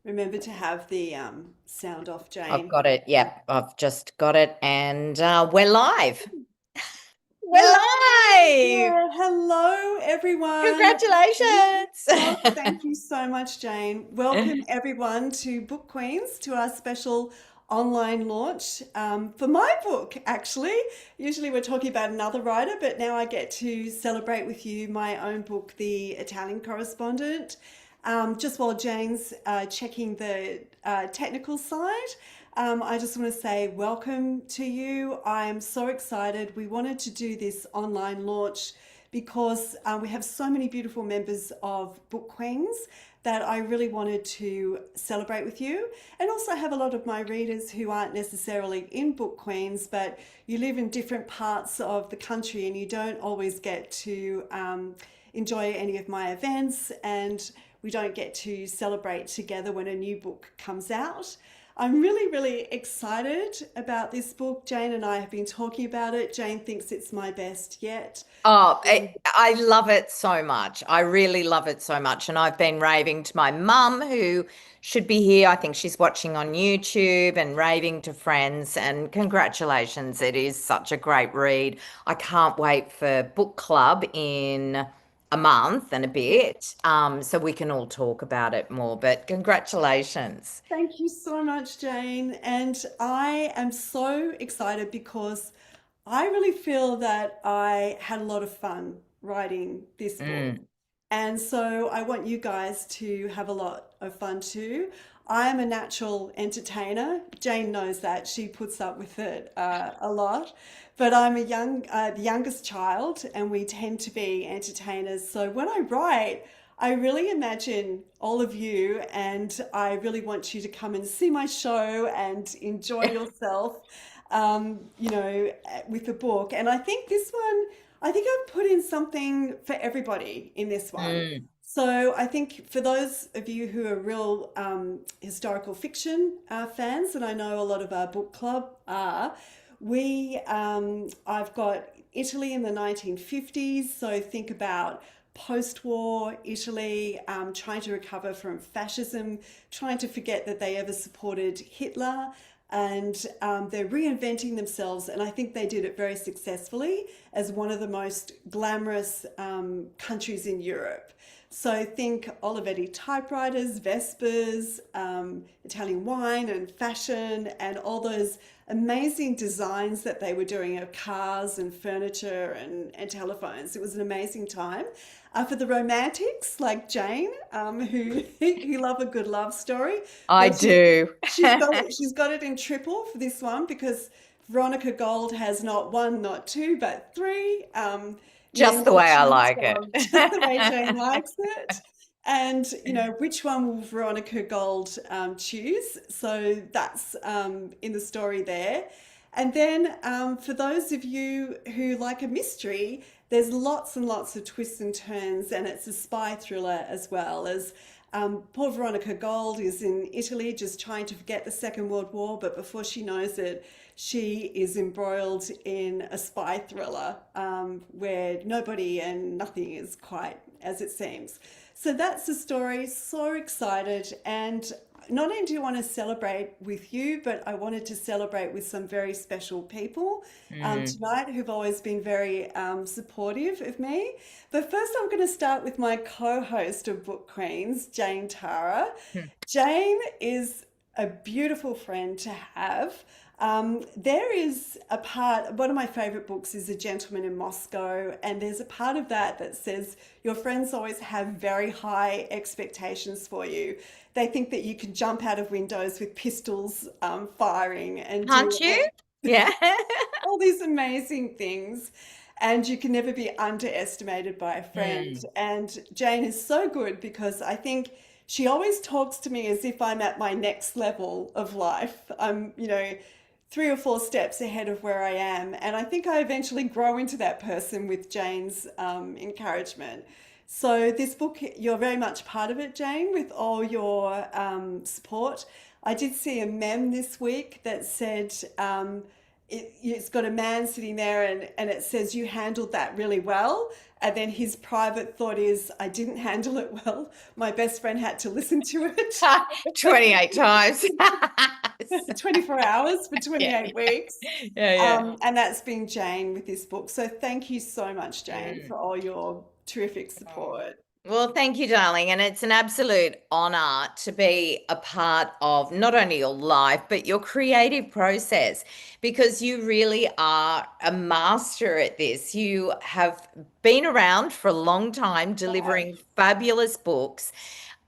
Remember to have the sound off, I've Jane. got it. Yep, I've just got it. And we're live. We're Well, live. yeah, hello everyone. Congratulations. Oh, thank you so much, Jane. Welcome everyone to Book Queens, to our special online launch for my book, actually. Usually we're talking about another writer, but now I get to celebrate with you my own book, The Italian Correspondent. Just while Jane's checking the technical side, I just want to say welcome to you. I am so excited. We wanted to do this online launch because we have so many beautiful members of Book Queens that I really wanted to celebrate with you. And also have a lot of my readers who aren't necessarily in Book Queens, but you live in different parts of the country and you don't always get to enjoy any of my events, and we don't get to celebrate together when a new book comes out. I'm really, really excited about this book. Jane and I have been talking about it. Jane thinks it's my best yet. Oh, I love it so much. I really love it so much. And I've been raving to my mum, who should be here. I think she's watching on YouTube, and raving to friends. And congratulations. It is such a great read. I can't wait for book club in a month and a Yeah. bit, so we can all talk about it more. But congratulations. Thank you so much, Jane. And I am so excited because I really feel that I had a lot of fun writing this book. Mm. And so I want you guys to have a lot of fun too. I am a natural entertainer. Jane knows that. She puts up with it a lot. But I'm the youngest child, and we tend to be entertainers. So when I write, I really imagine all of you, and I really want you to come and see my show and enjoy yourself, with the book. And I think this one, I think I've put in something for everybody in this one. Mm. So I think for those of you who are real historical fiction fans, and I know a lot of our book club are, I've got Italy in the 1950s. So think about post-war Italy, trying to recover from fascism, trying to forget that they ever supported Hitler, and they're reinventing themselves. And I think they did it very successfully as one of the most glamorous countries in Europe. So think Olivetti typewriters, Vespers, Italian wine and fashion, and all those amazing designs that they were doing of cars and furniture and telephones. It was an amazing time. For the romantics like Jane, who love a good love story, I well, do. she's got it in triple for this one because Veronica Gold has not one, not two, but three Just men the to way I choose like from, just the way Jane likes it. And, which one will Veronica Gold choose? So that's in the story there. And then for those of you who like a mystery, there's lots and lots of twists and turns, and it's a spy thriller as well. As poor Veronica Gold is in Italy just trying to forget the Second World War, but before she knows it, she is embroiled in a spy thriller where nobody and nothing is quite as it seems. So that's the story. So excited. And not only do I want to celebrate with you, but I wanted to celebrate with some very special people Mm. tonight who've always been very supportive of me. But first, I'm going to start with my co host of Book Queens, Jane Tara. Jane is a beautiful friend to have. There is a part, one of my favorite books is A Gentleman in Moscow, and there's a part of that that says your friends always have very high expectations for you. They think that you can jump out of windows with pistols firing and do Can't you? Yeah. all these amazing things. And you can never be underestimated by a friend. Mm. And Jane is so good because I think she always talks to me as if I'm at my next level of life. I'm, 3 or 4 steps ahead of where I am. And I think I eventually grow into that person with Jane's encouragement. So, this book, you're very much part of it, Jane, with all your support. I did see a mem this week that said, it's got a man sitting there, and it says, "You handled that really well." And then his private thought is, "I didn't handle it well. My best friend had to listen to it 28 times. 24 hours for Yeah, 28 weeks." yeah, yeah. And that's been Jane with this book. So thank you so much, Jane, Mm. for all your terrific support. Well, thank you, darling. And it's an absolute honor to be a part of not only your life, but your creative process, because you really are a master at this. You have been around for a long time delivering fabulous books.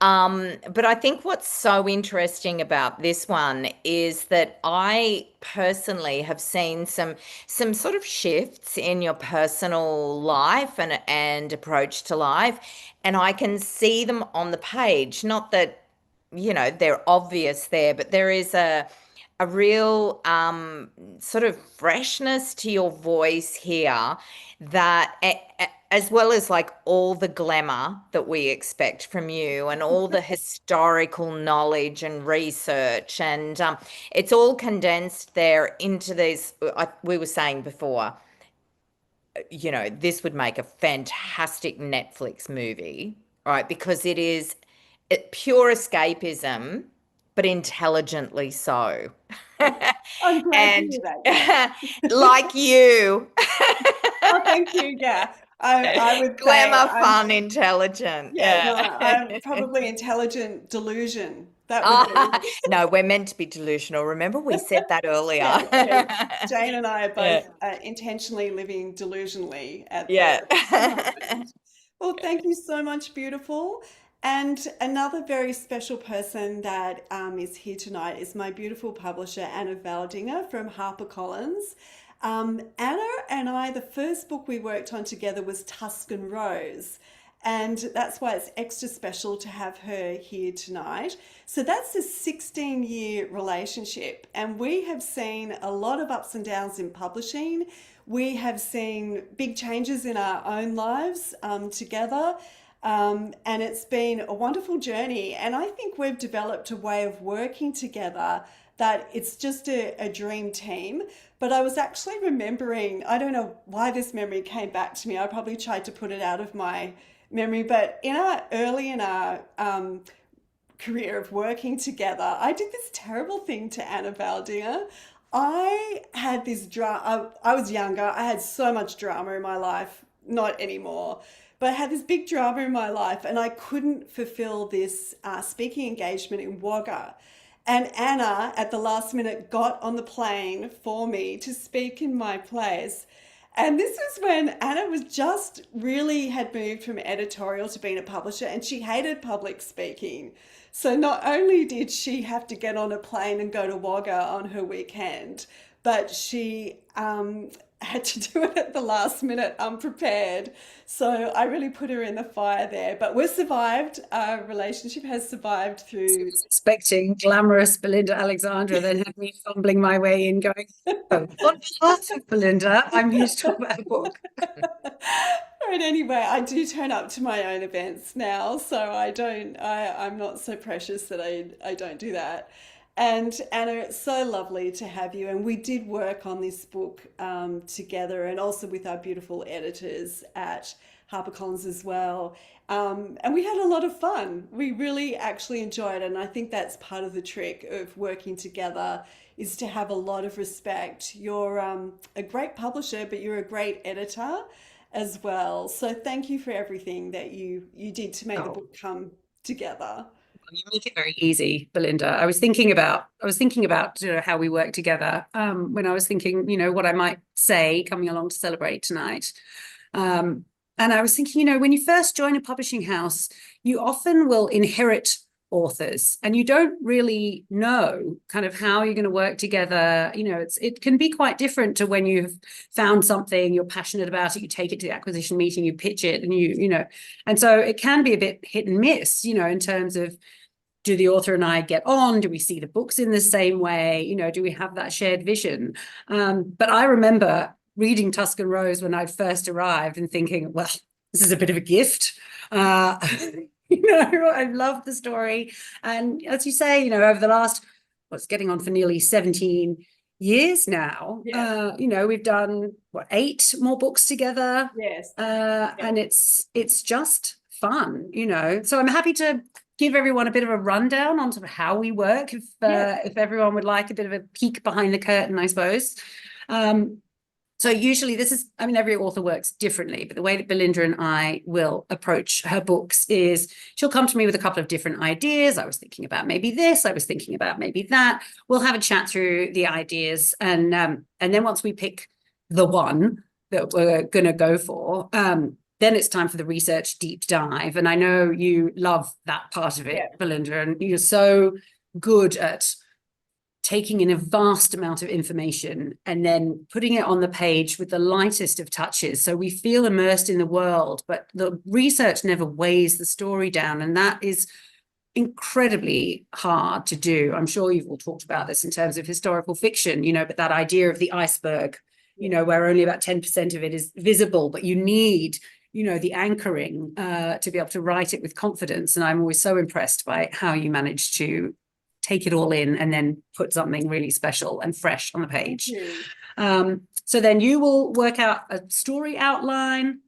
But I think what's so interesting about this one is that I personally have seen some sort of shifts in your personal life and approach to life, and I can see them on the page. Not that, they're obvious there, but there is a real sort of freshness to your voice here that as well as like all the glamour that we expect from you and all the historical knowledge and research, and it's all condensed there into these. We were saying before, this would make a fantastic Netflix movie, right? Because it is pure escapism, but intelligently so. I'm glad to And hear that. Yeah. like you, Oh, thank you. Yeah. I would say glamour, fun, intelligent. yeah, no, Yeah. I'm probably intelligent delusion. That would be, No, we're meant to be delusional. Remember, we said that earlier. yes, yes. Jane and I are Yeah. both intentionally living delusionally at Yeah. the moment. Well, thank you so much, beautiful. And another very special person that is here tonight is my beautiful publisher, Anna Valdinger from HarperCollins. Anna and I, the first book we worked on together was Tuscan Rose. And that's why it's extra special to have her here tonight. So that's a 16-year relationship. And we have seen a lot of ups and downs in publishing. We have seen big changes in our own lives together. And it's been a wonderful journey. And I think we've developed a way of working together that it's just a dream team. But I was actually remembering, I don't know why this memory came back to me. I probably tried to put it out of my memory, but early in our career of working together, I did this terrible thing to Anna Valdinger. I had this drama. I was younger. I had so much drama in my life. Not anymore. But I had this big drama in my life, and I couldn't fulfill this speaking engagement in Wagga. And Anna, at the last minute, got on the plane for me to speak in my place. And this was when Anna was just really had moved from editorial to being a publisher, and she hated public speaking. So not only did she have to get on a plane and go to Wagga on her weekend, but she had to do it at the last minute unprepared. So I really put her in the fire there. But we've survived. Our relationship has survived through. Expecting glamorous Belinda Alexandra, then had me fumbling my way in going, oh, on behalf of Belinda, I'm here to talk about a book. But anyway, I do turn up to my own events now, so I'm not so precious that I don't do that. And Anna, it's so lovely to have you. And we did work on this book together, and also with our beautiful editors at HarperCollins as well. And we had a lot of fun. We really actually enjoyed it. And I think that's part of the trick of working together, is to have a lot of respect. You're a great publisher, but you're a great editor as well. So thank you for everything that you did to make the book come together. You make it very easy, Belinda. I was thinking about how we work together when I was thinking, what I might say coming along to celebrate tonight. And I was thinking, when you first join a publishing house, you often will inherit authors, and you don't really know kind of how you're going to work together. It can be quite different to when you've found something, you're passionate about it, you take it to the acquisition meeting, you pitch it, and and so it can be a bit hit and miss, in terms of, do the author and I get on? Do we see the books in the same way? Do we have that shared vision? But I remember reading Tuscan Rose when I first arrived and thinking, well, this is a bit of a gift. I love the story. And as you say, over the last, it's getting on for nearly 17 years now. Yeah. We've done 8 more books together. Yes. And it's just fun, So I'm happy to give everyone a bit of a rundown on sort of how we work, if everyone would like a bit of a peek behind the curtain, I suppose. So usually every author works differently, but the way that Belinda and I will approach her books is she'll come to me with a couple of different ideas. I was thinking about maybe this, I was thinking about maybe that. We'll have a chat through the ideas. And then once we pick the one that we're going to go for, then it's time for the research deep dive. And I know you love that part of it, Belinda, and you're so good at taking in a vast amount of information and then putting it on the page with the lightest of touches. So we feel immersed in the world, but the research never weighs the story down. And that is incredibly hard to do. I'm sure you've all talked about this in terms of historical fiction, but that idea of the iceberg, where only about 10% of it is visible, but you need, the anchoring to be able to write it with confidence. And I'm always so impressed by how you manage to take it all in and then put something really special and fresh on the page. So then you will work out a story outline.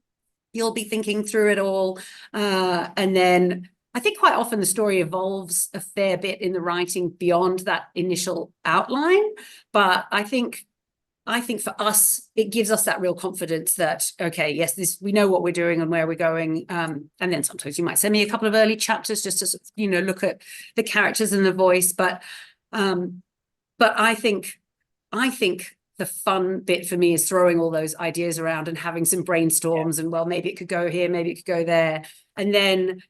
You'll be thinking through it all. And then I think quite often the story evolves a fair bit in the writing beyond that initial outline. But I think for us, it gives us that real confidence that, okay, yes, we know what we're doing and where we're going. And then sometimes you might send me a couple of early chapters just to, look at the characters and the voice. But I think the fun bit for me is throwing all those ideas around and having some brainstorms and, well, maybe it could go here, maybe it could go there. And then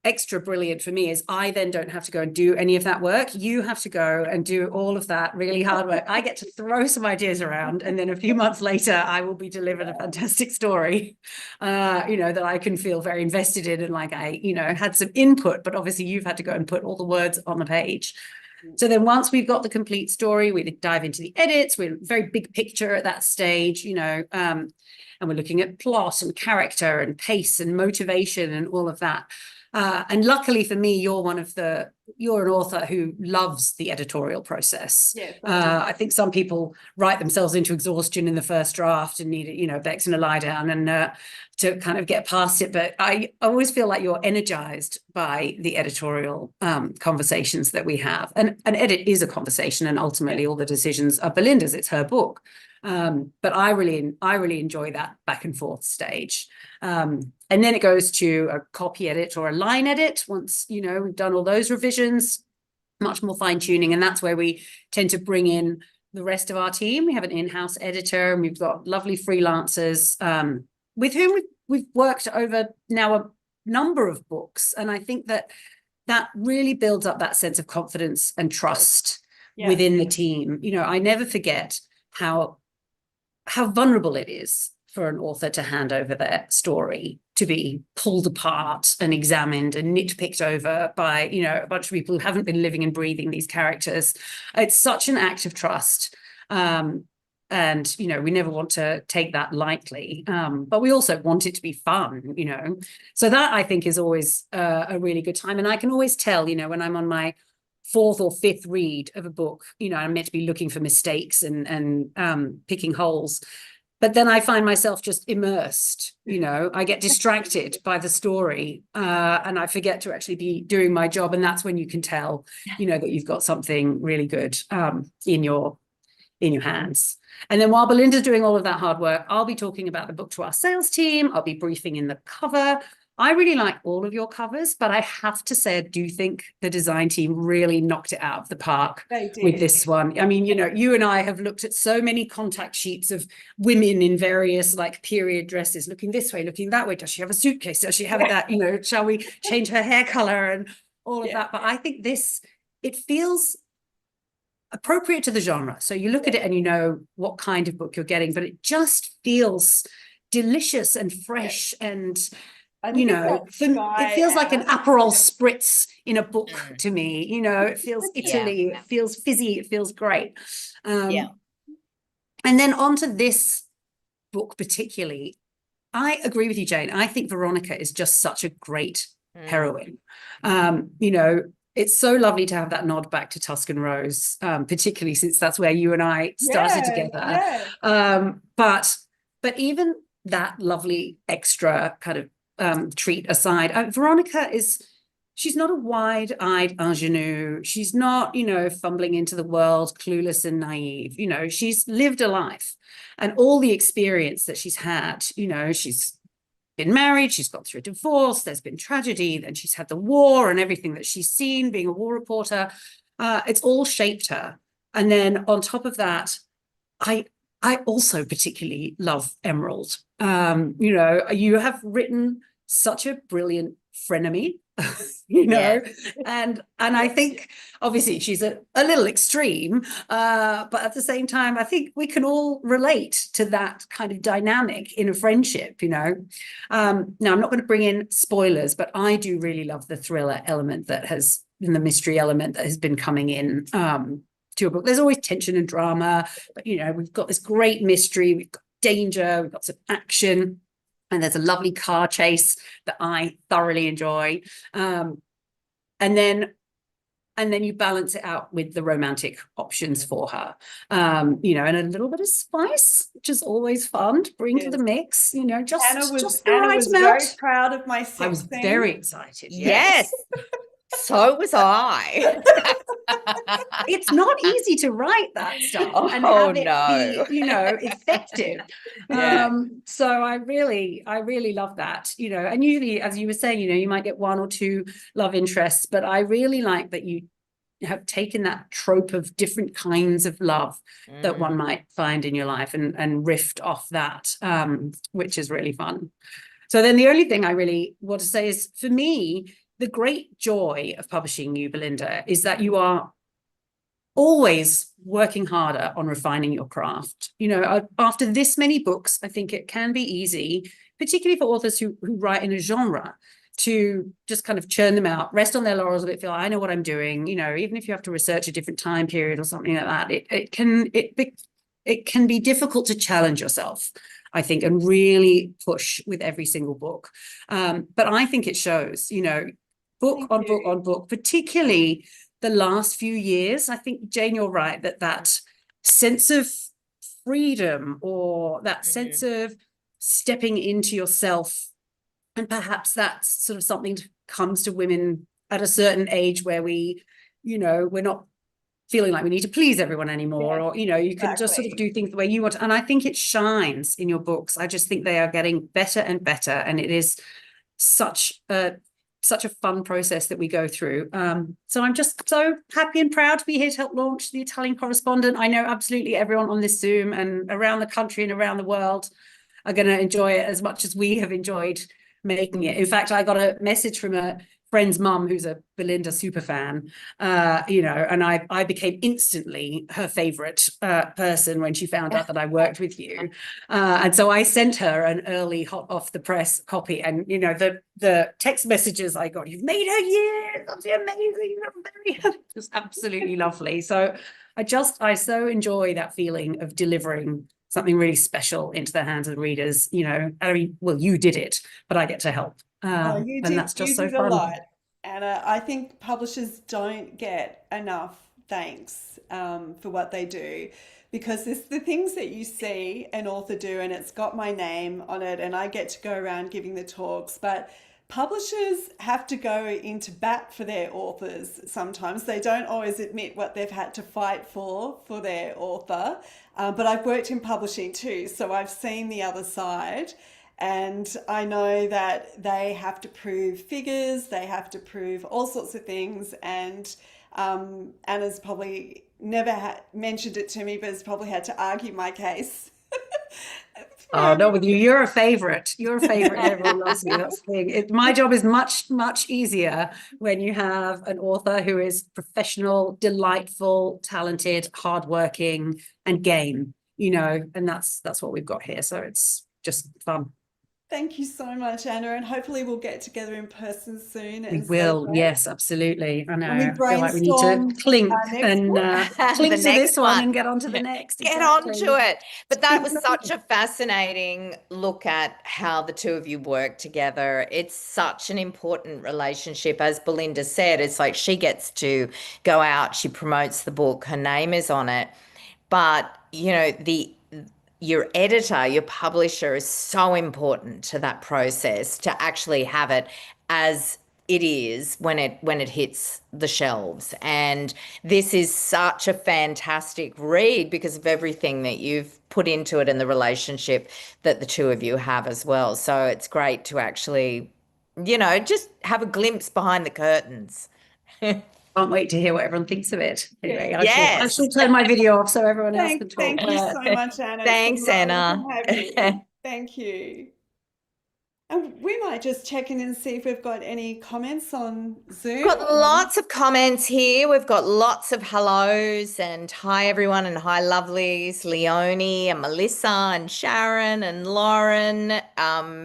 extra brilliant for me is I then don't have to go and do any of that work. You have to go and do all of that really hard work. I get to throw some ideas around, and then a few months later, I will be delivered a fantastic story, that I can feel very invested in, and like I, had some input, but obviously you've had to go and put all the words on the page. So then once we've got the complete story, we dive into the edits. We're very big picture at that stage, and we're looking at plot and character and pace and motivation and all of that. And luckily for me, you're an author who loves the editorial process. I think some people write themselves into exhaustion in the first draft and need, Bex and a lie down and to kind of get past it. But I always feel like you're energized by the editorial conversations that we have. And an edit is a conversation, and ultimately all the decisions are Belinda's. It's her book. But I really enjoy that back and forth stage. And then it goes to a copy edit or a line edit. Once, we've done all those revisions, much more fine tuning. And that's where we tend to bring in the rest of our team. We have an in-house editor, and we've got lovely freelancers with whom we've worked over now a number of books. And I think that really builds up that sense of confidence and trust within the team. I never forget how vulnerable it is for an author to hand over their story to be pulled apart and examined and nitpicked over by, a bunch of people who haven't been living and breathing these characters. It's such an act of trust. And, we never want to take that lightly. But we also want it to be fun, So that, I think, is always a really good time. And I can always tell, when I'm on my 4th or 5th read of a book, I'm meant to be looking for mistakes and picking holes. But then I find myself just immersed, I get distracted by the story and I forget to actually be doing my job. And that's when you can tell, that you've got something really good in your hands. And then while Belinda's doing all of that hard work, I'll be talking about the book to our sales team. I'll be briefing in the cover. I really like all of your covers, but I have to say, I do think the design team really knocked it out of the park with this one. I mean, you and I have looked at so many contact sheets of women in various period dresses, looking this way, looking that way. Does she have a suitcase? Does she have that? Shall we change her hair color and all of that? But I think it feels appropriate to the genre. So you look at it and you know what kind of book you're getting, but it just feels delicious and fresh and it feels like an Aperol spritz in a book to me. It feels Italy, it feels fizzy, it feels great. And then onto this book particularly, I agree with you, Jane. I think Veronica is just such a great heroine. it's so lovely to have that nod back to Tuscan Rose, particularly since that's where you and I started together. But even that lovely extra kind of treat aside, Veronica she's not a wide-eyed ingenue. She's not, fumbling into the world, clueless and naive. She's lived a life, and all the experience that she's had, she's been married, she's gone through a divorce, there's been tragedy, then she's had the war and everything that she's seen being a war reporter. It's all shaped her. And then on top of that, I also particularly love Emerald. You have written such a brilliant frenemy, and I think obviously she's a little extreme, but at the same time, I think we can all relate to that kind of dynamic in a friendship, Now, I'm not going to bring in spoilers, but I do really love the thriller element the mystery element that has been coming in to your book. There's always tension and drama, but we've got this great mystery, we've got danger, we've got some action, and there's a lovely car chase that I thoroughly enjoy. And then you balance it out with the romantic options for her, and a little bit of spice, which is always fun to bring to the mix. Anna was very proud of my sex I was scene. very excited. Yes. So was I. It's not easy to write that stuff and have it be, effective. So I really love that, and usually, as you were saying, you might get one or two love interests, but I really like that you have taken that trope of different kinds of love that one might find in your life and riffed off that, which is really fun. So then the only thing I really want to say is, for me, the great joy of publishing you, Belinda, is that you are always working harder on refining your craft. After this many books, I think it can be easy, particularly for authors who write in a genre, to just kind of churn them out, rest on their laurels a bit, feel I know what I'm doing. Even if you have to research a different time period or something like that, it can be difficult to challenge yourself, I think, and really push with every single book. But I think it shows, book on book, particularly the last few years. I think, Jane, you're right, that sense of freedom, or that sense of stepping into yourself, and perhaps that's sort of something that comes to women at a certain age where we're not feeling like we need to please everyone anymore, or you can just sort of do things the way you want. And I think it shines in your books. I just think they are getting better and better, and it is such a fun process that we go through. So I'm just so happy and proud to be here to help launch the Italian Correspondent. I know absolutely everyone on this Zoom and around the country and around the world are going to enjoy it as much as we have enjoyed making it. In fact, I got a message from a friend's mum who's a Belinda super fan, and I became instantly her favorite person when she found out that I worked with you. And so I sent her an early hot off the press copy, and the text messages I got, "You've made her year, that's amazing, it was absolutely lovely." So I so enjoy that feeling of delivering something really special into the hands of the readers. I mean, well, you did it, but I get to help. And that's just so fun. A lot. And I think publishers don't get enough thanks for what they do, because it's the things that you see an author do, and it's got my name on it, and I get to go around giving the talks. But publishers have to go into bat for their authors sometimes. They don't always admit what they've had to fight for their author. But I've worked in publishing too, so I've seen the other side. And I know that they have to prove figures, they have to prove all sorts of things. And Anna's probably never mentioned it to me, but has probably had to argue my case. Oh, no, with you, you're a favorite. You're a favorite. Everyone loves you. That's the thing. My job is much, much easier when you have an author who is professional, delightful, talented, hardworking, and game, and that's what we've got here. So it's just fun. Thank you so much, Anna, and hopefully we'll get together in person soon We and will, celebrate. yes, absolutely. I know. And we I feel like we need to brainstorm clink our next and book. The clink to next this one one. and get on to the next. Get on Exactly. to it. But that was such a fascinating look at how the two of you work together. It's such an important relationship. As Belinda said, it's like she gets to go out, she promotes the book, her name is on it. But, your editor, your publisher is so important to that process to actually have it as it is when it hits the shelves. And this is such a fantastic read because of everything that you've put into it and the relationship that the two of you have as well. So it's great to actually, just have a glimpse behind the curtains. Can't wait to hear what everyone thinks of it. Anyway, Yeah. I Yes. shall turn my video off so everyone else can talk. Thank you so much, Anna. It's been Thanks, lovely Anna. to have you. Thank you. And we might just check in and see if we've got any comments on Zoom. Got lots of comments here. We've got lots of hellos and hi everyone and hi lovelies, Leonie and Melissa and Sharon and Lauren.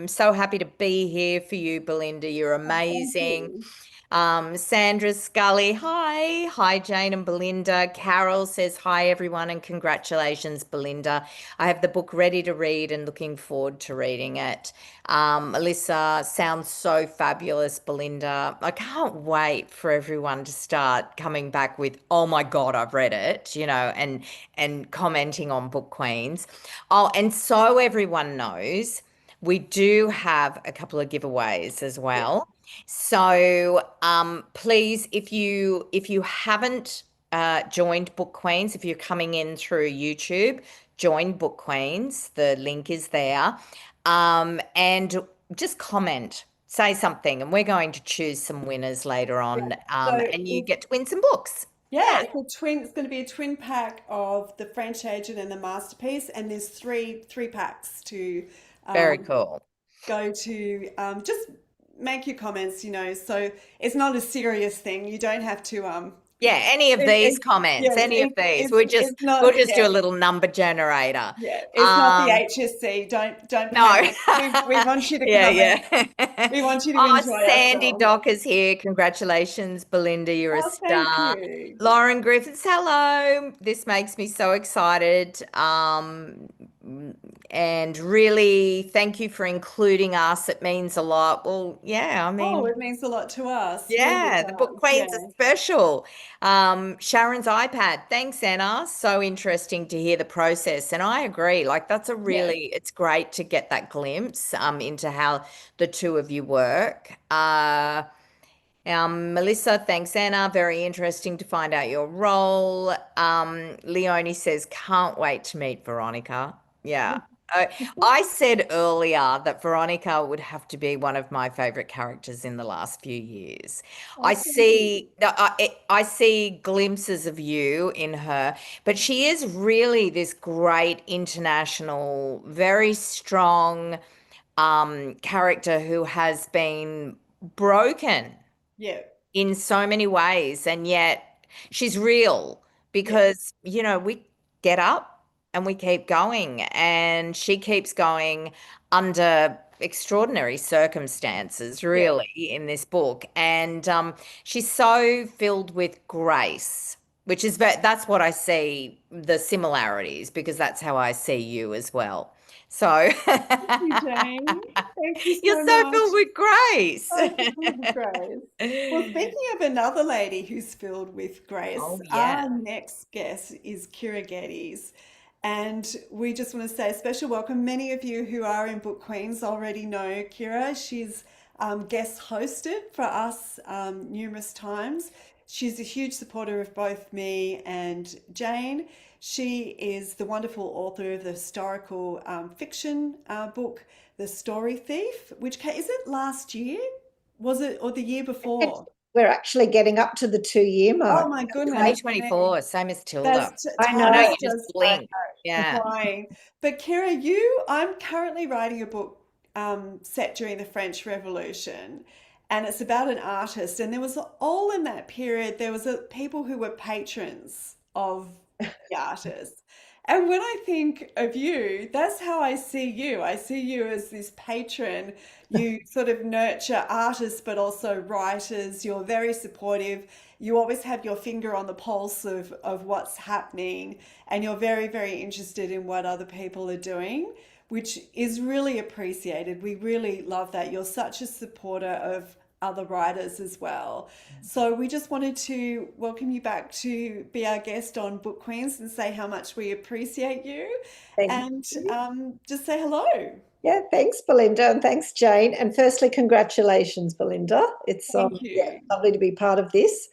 So happy to be here for you, Belinda. You're Thank amazing. you. Sandra Scully, hi. Hi, Jane and Belinda. Carol says, hi, everyone, and congratulations, Belinda. I have the book ready to read and looking forward to reading it. Melissa, sounds so fabulous, Belinda. I can't wait for everyone to start coming back with, oh my God, I've read it, and commenting on Book Queens. Oh, and so everyone knows, we do have a couple of giveaways as well. So please, if you haven't joined Book Queens, if you're coming in through YouTube, join Book Queens. The link is there. And just comment, say something, and we're going to choose some winners later on. So And you get to win some books. yeah, it's going to be a twin pack of the French Agent and the Masterpiece, and there's three packs to Very um, cool. go to. Just make your comments, so it's not a serious thing. You don't have to Yeah, any of these comments, yes, any of these. it's not, We'll just yeah, do a little number generator. yeah, it's not the Um, HSC. Don't no. panic. We want you to Yeah, come and yeah. we want you to Oh, enjoy Sandy ourselves. Dock is here. Congratulations, Belinda. You're a Oh, thank star. you. Lauren Griffiths, hello. This makes me so excited. And really, thank you for including us. It means a lot. Well, yeah, I Oh, mean, it means a lot to us. Really yeah, the Book does. Yeah. Queens are special. Sharon's iPad. Thanks, Anna. So interesting to hear the process. And I agree. Like that's Yeah. it's great to get that glimpse into how the two of you work. Melissa, thanks, Anna. Very interesting to find out your role. Leonie says, can't wait to meet Veronica. Yeah. I said earlier that Veronica would have to be one of my favorite characters in the last few years. I Oh, thank you. see, I see glimpses of you in her, but she is really this great international, very strong character who has been broken Yeah. in so many ways, and yet she's real Yeah. because, we get up and we keep going, and she keeps going under extraordinary circumstances, Yeah. really, in this book. And she's so filled with grace. Which is, that's what I see the similarities because that's how I see you as well. So Thank you, Jane. Thank you you're so so much. filled with grace. Oh, filled with grace. Well, speaking of another lady who's filled with grace, Oh, yeah. our next guest is Kira Geddes. And we just want to say a special welcome. Many of you who are in Book Queens already know Kira. She's guest hosted for us numerous times. She's a huge supporter of both me and Jane. She is the wonderful author of the historical fiction book, The Story Thief, which is it last year? Was it, or the year before? We're actually getting up to the 2-year Oh mark. my goodness. 2024, same as Tilda. That's I I know time know. you is just just blink. Yeah. flying. But Kira, I'm currently writing a book set during the French Revolution, and it's about an artist. And there was all in that period, there was people who were patrons of the artist. And when I think of you, that's how I see you. I see you as this patron. You sort of nurture artists, but also writers. You're very supportive. You always have your finger on the pulse of what's happening, and you're very, very interested in what other people are doing, which is really appreciated. We really love that. You're such a supporter of other writers as well. So we just wanted to welcome you back to be our guest on Book Queens and say how much we appreciate you Thank and you. just say hello. Yeah, thanks, Belinda, and thanks, Jane. And firstly, congratulations, Belinda. It's Thank yeah, you. lovely to be part of this.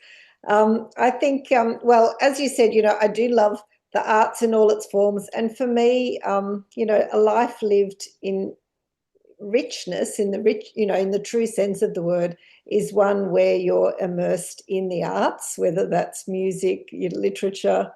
I think, well, as you said, I do love the arts in all its forms, and for me, a life lived in richness, in the rich, in the true sense of the word, is one where you're immersed in the arts, whether that's music, literature,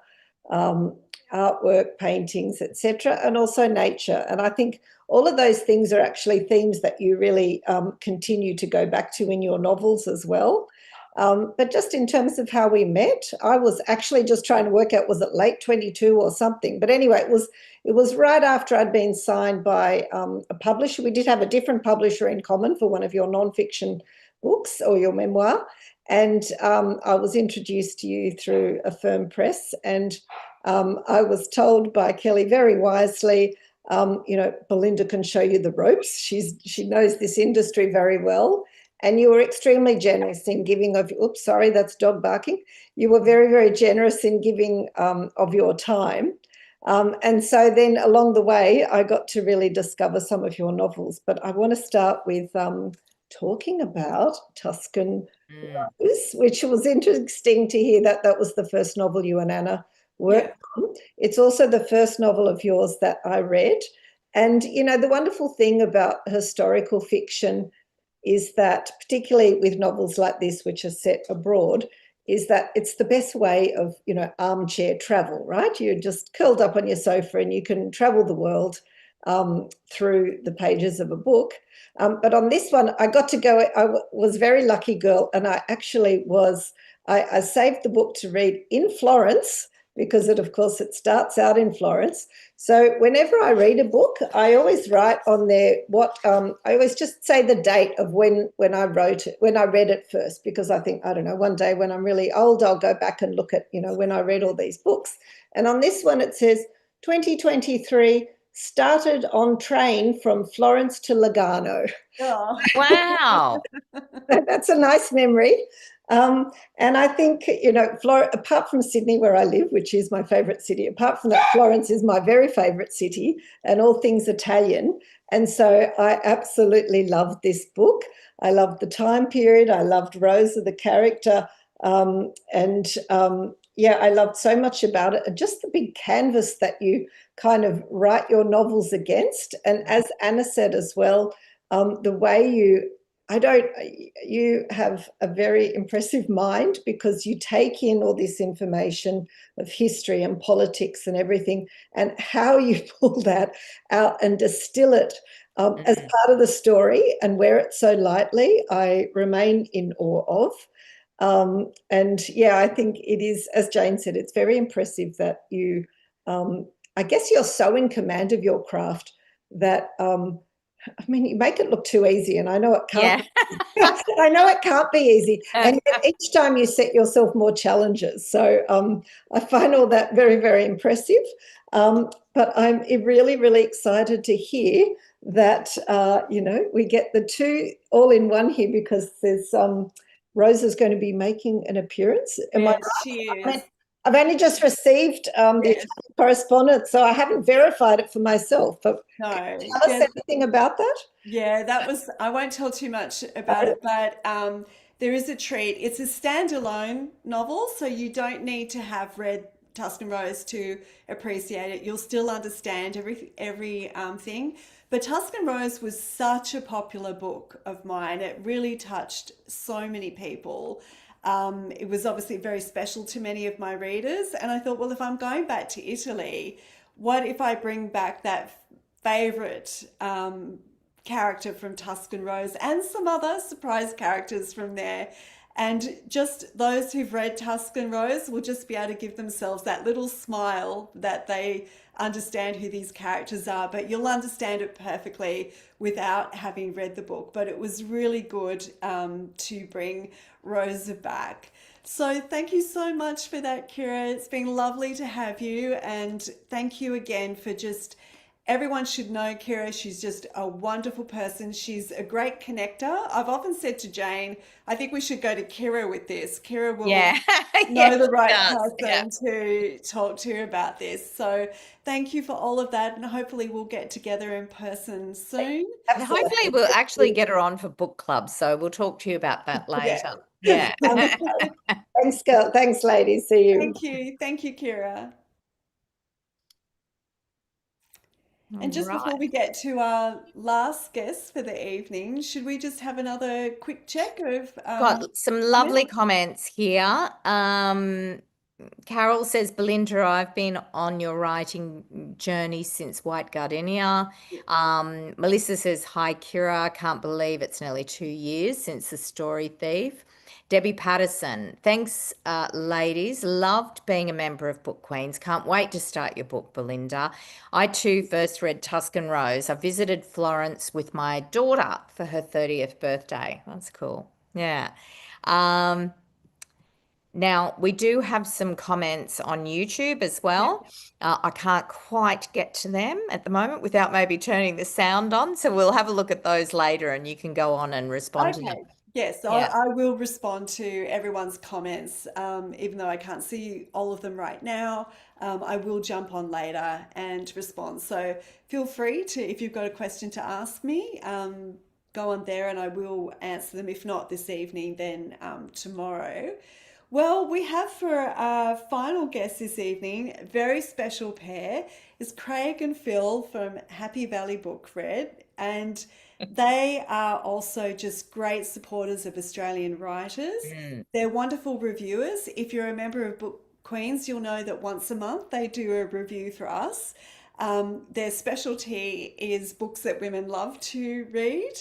um, artwork, paintings, etc., and also nature. And I think all of those things are actually themes that you really continue to go back to in your novels as well. But just in terms of how we met, I was actually just trying to work out, was it late 22 or something? But anyway, it was right after I'd been signed by a publisher. We did have a different publisher in common for one of your nonfiction books or your memoir. And I was introduced to you through a firm press. And I was told by Kelly very wisely, Belinda can show you the ropes. She knows this industry very well. And you were extremely generous in giving of, oops, sorry, that's dog barking. You were very, very generous in giving of your time. And so then along the way, I got to really discover some of your novels. But I want to start with talking about Tuscan Rose, which was interesting to hear that that was the first novel you and Anna worked on. It's also the first novel of yours that I read. And, the wonderful thing about historical fiction is that, particularly with novels like this, which are set abroad, is that it's the best way of, armchair travel, right? You're just curled up on your sofa and you can travel the world through the pages of a book. But on this one, I got to go, was very lucky girl, and I actually I saved the book to read in Florence because of course, it starts out in Florence. So whenever I read a book, I always write on there I always just say the date of when I wrote it, when I read it first, because I think, I don't know, one day when I'm really old, I'll go back and look at, when I read all these books. And on this one, it says 2023, started on train from Florence to Lugano. Oh. Wow. That's a nice memory. And I think, apart from Sydney, where I live, which is my favourite city, apart from that, Florence is my very favourite city and all things Italian. And so I absolutely loved this book. I loved the time period. I loved Rosa, the character. I loved so much about it. And just the big canvas that you kind of write your novels against. And as Anna said as well, the way you have a very impressive mind, because you take in all this information of history and politics and everything, and how you pull that out and distill it as part of the story and wear it so lightly, I remain in awe of. I think it is, as Jane said, it's very impressive that you, I guess you're so in command of your craft that, you make it look too easy, and I know it can't. Yeah. I know it can't be easy, and yet each time you set yourself more challenges. So I find all that very, very impressive. But I'm really, really excited to hear that we get the two all in one here, because there's Rosa's going to be making an appearance. Am I Yes, right? she is. I've only just received the Yes. Italian Correspondent, so I haven't verified it for myself. But No. can you tell us anything about that? Yeah, I won't tell too much about it, but there is a treat. It's a standalone novel, so you don't need to have read Tuscan Rose to appreciate it. You'll still understand every thing. But Tuscan Rose was such a popular book of mine. It really touched so many people. It was obviously very special to many of my readers. And I thought, well, if I'm going back to Italy, what if I bring back that favorite character from Tuscan Rose and some other surprise characters from there? And just those who've read Tuscan Rose will just be able to give themselves that little smile that they understand who these characters are, but you'll understand it perfectly without having read the book. But it was really good to bring Rosa back. So thank you so much for that, Kira. It's been lovely to have you. And thank you again for just, everyone should know Kira. She's just a wonderful person. She's a great connector. I've often said to Jane, I think we should go to Kira with this. Kira will Yeah. know Yes, the she right does. Yeah. person to talk to about this. So thank you for all of that. And hopefully we'll get together in person soon. And hopefully we'll actually get her on for book club. So we'll talk to you about that later. Yeah. Thanks, girl. Thanks, ladies. See you. Thank you. Thank you, Kira. And just before we get to our last guest for the evening, should we just have another quick check of got some lovely comments here. Carol says, Belinda, I've been on your writing journey since White Gardenia. Melissa says, hi, Kira. Can't believe it's nearly 2 years since The Story Thief. Debbie Patterson, thanks, ladies. Loved being a member of Book Queens. Can't wait to start your book, Belinda. I too first read Tuscan Rose. I visited Florence with my daughter for her 30th birthday. That's cool. Yeah. Now, we do have some comments on YouTube as well. I can't quite get to them at the moment without maybe turning the sound on. So we'll have a look at those later and you can go on and respond to them. Yes, Yeah. I will respond to everyone's comments, even though I can't see all of them right now. I will jump on later and respond. So feel free to, if you've got a question to ask me, go on there and I will answer them. If not this evening, then tomorrow. Well, we have for our final guest this evening, a very special pair, is Craig and Phil from Happy Valley Book Read, and they are also just great supporters of Australian writers. They're wonderful reviewers. If you're a member of Book Queens, you'll know that once a month they do a review for us. Their specialty is books that women love to read.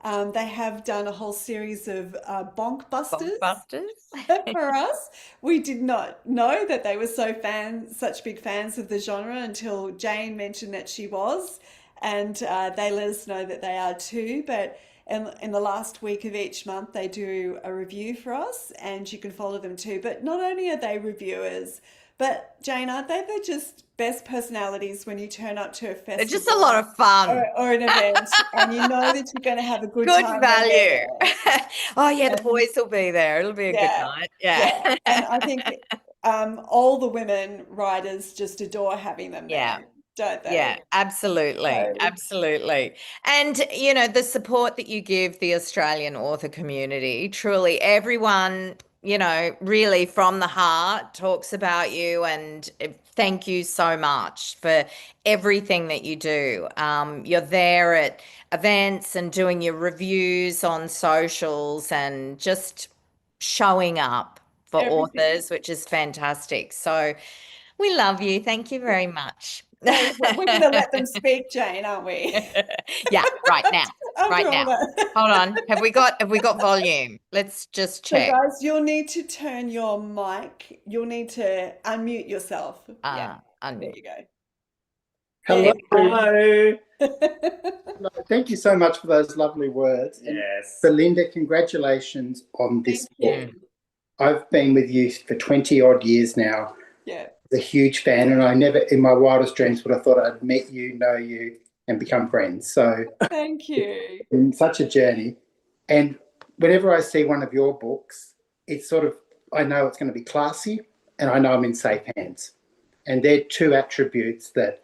They have done a whole series of bonk busters for us. We did not know that they were such big fans of the genre until Jane mentioned that she was, and they let us know that they are too. But in the last week of each month, they do a review for us, and you can follow them too. But not only are they reviewers, but Jane, aren't they the just best personalities when you turn up to a festival? They're just a lot of fun. Or an event, and you know that you're going to have a good Good time. value. Oh, yeah, the boys will be there. It'll be a good night. Yeah. And I think all the women writers just adore having them there, don't they? Yeah, absolutely. Absolutely. And, you know, the support that you give the Australian author community, truly everyone, you know, really from the heart talks about you, and thank you so much for everything that you do. You're there at events and doing your reviews on socials and just showing up for authors, which is fantastic. So we love you. Thank you very much. We're going to let them speak, Jane, aren't we? Yeah, right now. Hold on. Have we got volume? Let's just check. So guys, you'll need to turn your mic. You'll need to unmute yourself. Unmute. There you go. Hello. Thank you so much for those lovely words. Yes. Belinda, congratulations on this Thank book. I've been with you for 20 odd years now. Yeah. A huge fan, and I never in my wildest dreams would have thought I'd meet you, know you, and become friends. So thank you. It's been such a journey. And whenever I see one of your books, it's sort of, I know it's going to be classy and I know I'm in safe hands. And they're two attributes that,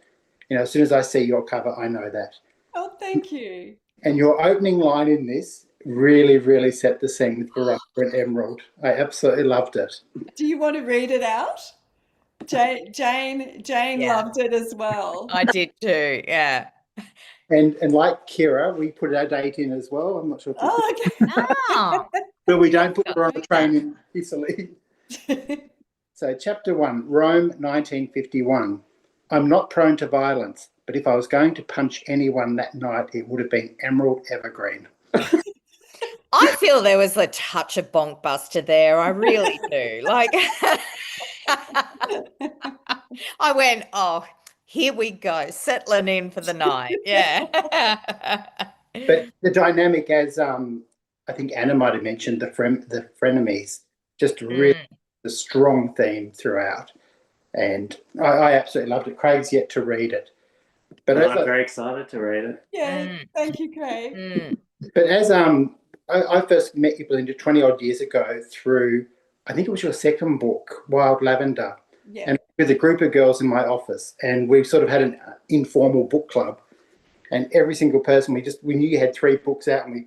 you know, as soon as I see your cover, I know that. Oh, thank you. And your opening line in this really, really set the scene with Veronica and Emerald. I absolutely loved it. Do you want to read it out? Jane loved it as well. I did too, yeah. And like Kira, we put our date in as well. I'm not sure. But we don't put her on a train in Italy. So chapter 1, Rome, 1951. I'm not prone to violence, but if I was going to punch anyone that night, it would have been Emerald Evergreen. I feel there was a touch of bonkbuster there. I really do. Like, I went, oh, here we go, settling in for the night. Yeah. But the dynamic, as I think Anna might have mentioned, the frenemies, just really the strong theme throughout. And I absolutely loved it. Craig's yet to read it. But I'm very excited to read it. Yeah, thank you, Craig. But as I first met you, Belinda, 20 odd years ago through, I think it was your second book, Wild Lavender, and with a group of girls in my office, and we sort of had an informal book club, and every single person, we knew you had 3 books out, and we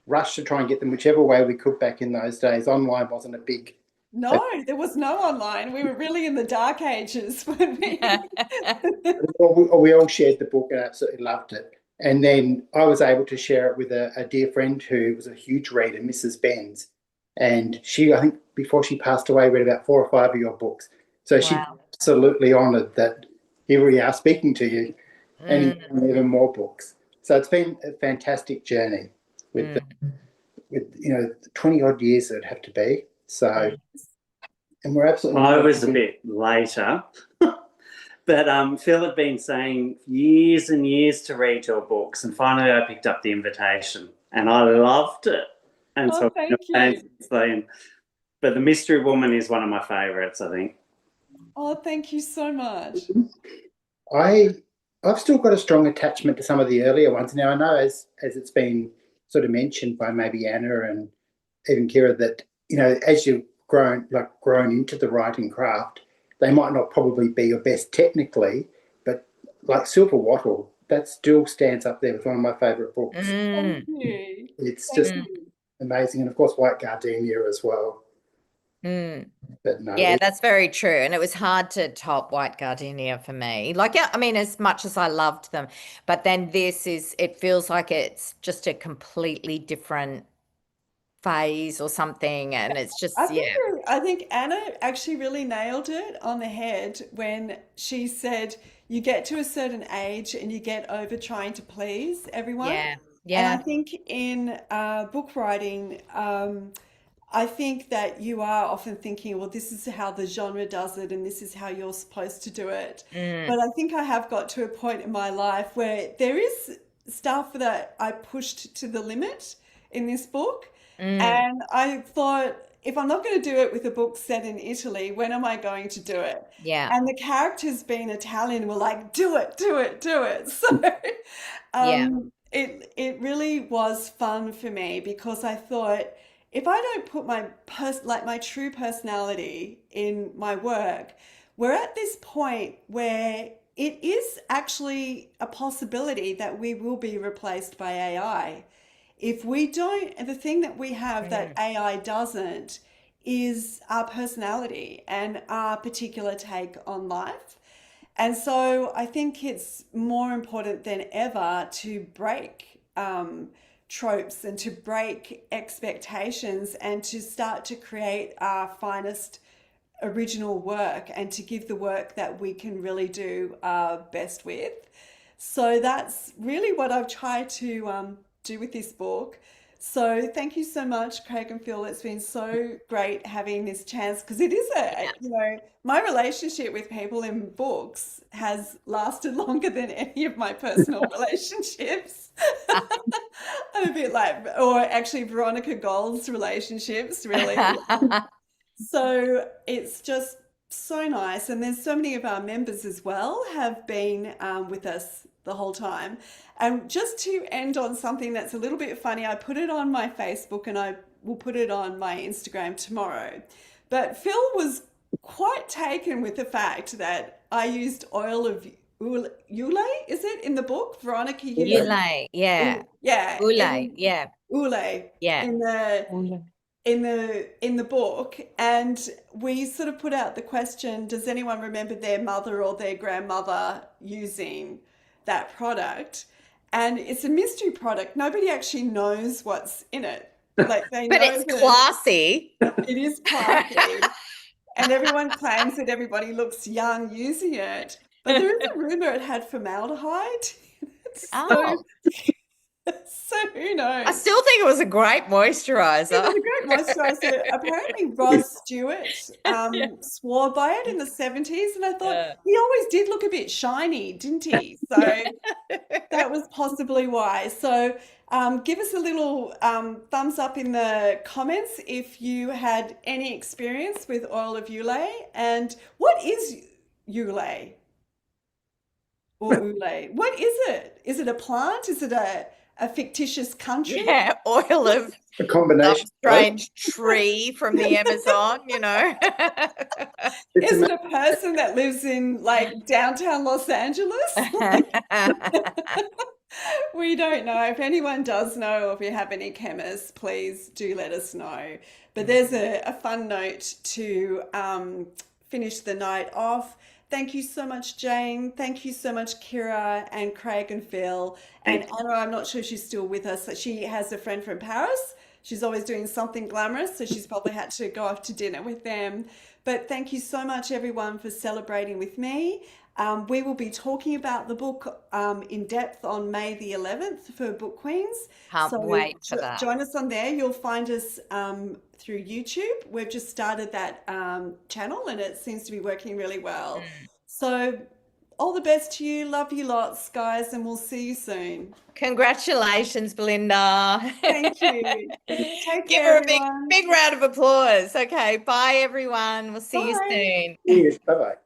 rushed to try and get them whichever way we could back in those days. Online wasn't a big... No, there was no online. We were really in the dark ages when we... we all shared the book and absolutely loved it. And then I was able to share it with a dear friend who was a huge reader, Mrs. Benz. And she, I think before she passed away, read about 4 or 5 of your books. So she's absolutely honoured that here we are speaking to you and even more books. So it's been a fantastic journey with, with 20 odd years it would have to be. So, and we're absolutely... I was a bit later. But Phil had been saying years and years to read your books, and finally I picked up the invitation, and I loved it. And so thank you. But The Mystery Woman is one of my favourites, I think. Oh, thank you so much. I've still got a strong attachment to some of the earlier ones. Now I know, as it's been sort of mentioned by maybe Anna and even Kira, that as you've grown into the writing craft, they might not probably be your best technically, but like Silver Wattle, that still stands up there with one of my favourite books. Thank you. It's just amazing. And, of course, White Gardenia as well. But no, yeah, that's very true. And it was hard to top White Gardenia for me. Like, I mean, as much as I loved them, but then it feels like it's just a completely different phase or something, and it's just I think Anna actually really nailed it on the head when she said you get to a certain age and you get over trying to please everyone. And I think in book writing, I think that you are often thinking, well, this is how the genre does it and this is how you're supposed to do it. But I think I have got to a point in my life where there is stuff that I pushed to the limit in this book. And I thought, if I'm not going to do it with a book set in Italy, when am I going to do it? And the characters being Italian were like, do it, do it, do it. So it really was fun for me, because I thought, if I don't put my true personality in my work, we're at this point where it is actually a possibility that we will be replaced by AI. If we don't, and the thing that we have that AI doesn't is our personality and our particular take on life. And so I think it's more important than ever to break tropes and to break expectations and to start to create our finest original work and to give the work that we can really do our best with. So that's really what I've tried to do with this book. So thank you so much, Craig and Phil. It's been so great having this chance, because it is my relationship with people in books has lasted longer than any of my personal relationships. I'm a bit like, or actually Veronica Gold's relationships, really. So it's just so nice. And there's so many of our members as well have been with us the whole time. And just to end on something that's a little bit funny, I put it on my Facebook and I will put it on my Instagram tomorrow. But Phil was quite taken with the fact that I used oil of Ulay, is it, in the book? Veronica used Ulay, yeah. Ulay, yeah. Ulay, in the book. And we sort of put out the question, does anyone remember their mother or their grandmother using that product? And it's a mystery product. Nobody actually knows what's in it. Like they but know it's classy. It is classy. And everyone claims that everybody looks young using it. But there is a rumor it had formaldehyde. So who knows? I still think it was a great moisturizer. It was a great moisturizer. Apparently, Rod Stewart swore by it in the 70s, and I thought he always did look a bit shiny, didn't he? So that was possibly why. So give us a little thumbs up in the comments if you had any experience with oil of Ulay. And what is Ulay? Or Ulay? What is it? Is it a plant? Is it a fictitious country? Yeah, oil of A combination. strange tree from the Amazon, you know. It's Is it a person that lives in like downtown Los Angeles? We don't know. If anyone does know, or if you have any chemists, please do let us know. But there's a fun note to finish the night off. Thank you so much, Jane. Thank you so much, Kira and Craig and Phil. And Anna, I'm not sure she's still with us. She has a friend from Paris. She's always doing something glamorous, so she's probably had to go off to dinner with them. But thank you so much, everyone, for celebrating with me. We will be talking about the book in depth on May the 11th for Book Queens. Can't wait for that. Join us on there. You'll find us through YouTube. We've just started that channel and it seems to be working really well. So all the best to you. Love you lots, guys, and we'll see you soon. Congratulations, Belinda. Thank you. Take Give care, her a everyone. big round of applause. Okay, bye, everyone. We'll see you Bye. soon. Yes, bye-bye.